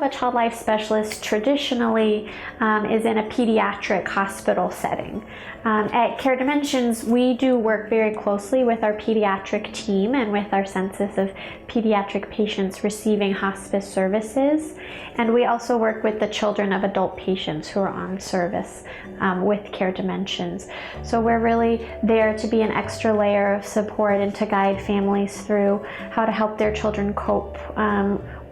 a child life specialist traditionally is in a pediatric hospital setting. At Care Dimensions, we do work very closely with our pediatric team and with our census of pediatric patients receiving hospice services. And we also work with the children of adult patients who are on service with Care Dimensions. So we're really there to be an extra layer of support and to guide families through how to help their children cope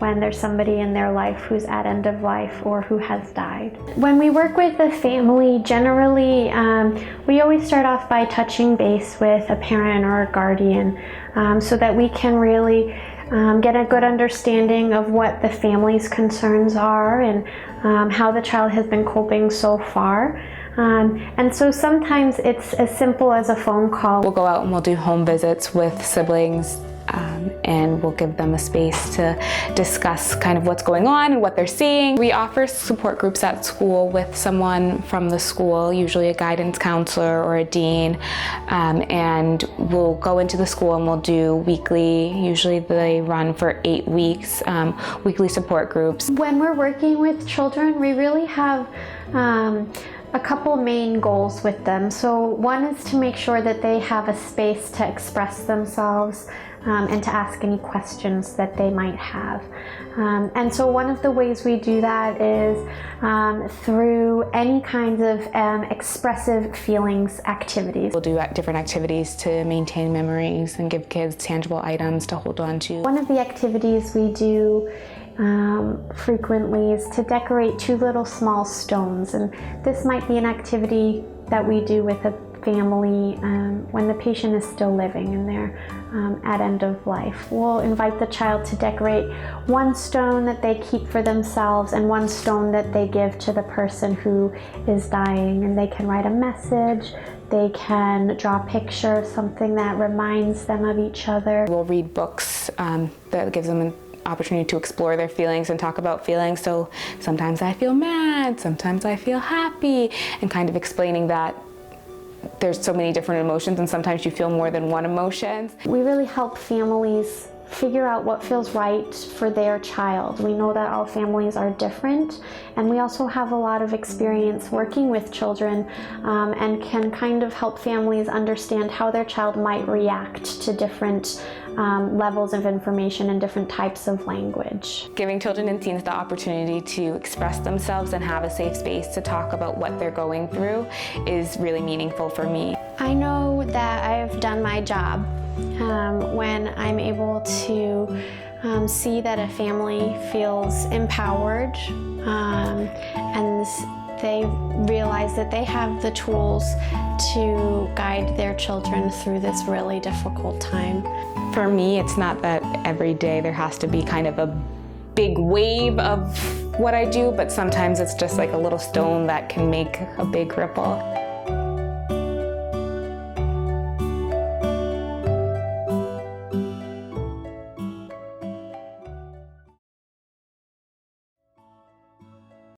when there's somebody in their life who's at end of life or who has died. When we work with the family, generally we always start off by touching base with a parent or a guardian so that we can really get a good understanding of what the family's concerns are and how the child has been coping so far. And so sometimes it's as simple as a phone call. We'll go out and we'll do home visits with siblings and we'll give them a space to discuss kind of what's going on and what they're seeing. We offer support groups at school with someone from the school, usually a guidance counselor or a dean, and we'll go into the school and we'll do weekly, usually they run for 8 weeks, weekly support groups. When we're working with children, we really have a couple main goals with them. So one is to make sure that they have a space to express themselves and to ask any questions that they might have. And so one of the ways we do that is through any kinds of expressive feelings activities. We'll do different activities to maintain memories and give kids tangible items to hold on to. One of the activities we do frequently is to decorate 2 little small stones, and this might be an activity that we do with a family when the patient is still living and they're at end of life. We'll invite the child to decorate 1 stone that they keep for themselves and 1 stone that they give to the person who is dying, and they can write a message, they can draw a picture of something that reminds them of each other. We'll read books that gives them an opportunity to explore their feelings and talk about feelings. So sometimes I feel mad, sometimes I feel happy, and kind of explaining that there's so many different emotions and sometimes you feel more than one emotion. We really help families figure out what feels right for their child. We know that all families are different, and we also have a lot of experience working with children and can kind of help families understand how their child might react to different levels of information and different types of language. Giving children and teens the opportunity to express themselves and have a safe space to talk about what they're going through is really meaningful for me. I know that I've done my job when I'm able to see that a family feels empowered and they realize that they have the tools to guide their children through this really difficult time. For me, it's not that every day there has to be kind of a big wave of what I do, but sometimes it's just like a little stone that can make a big ripple.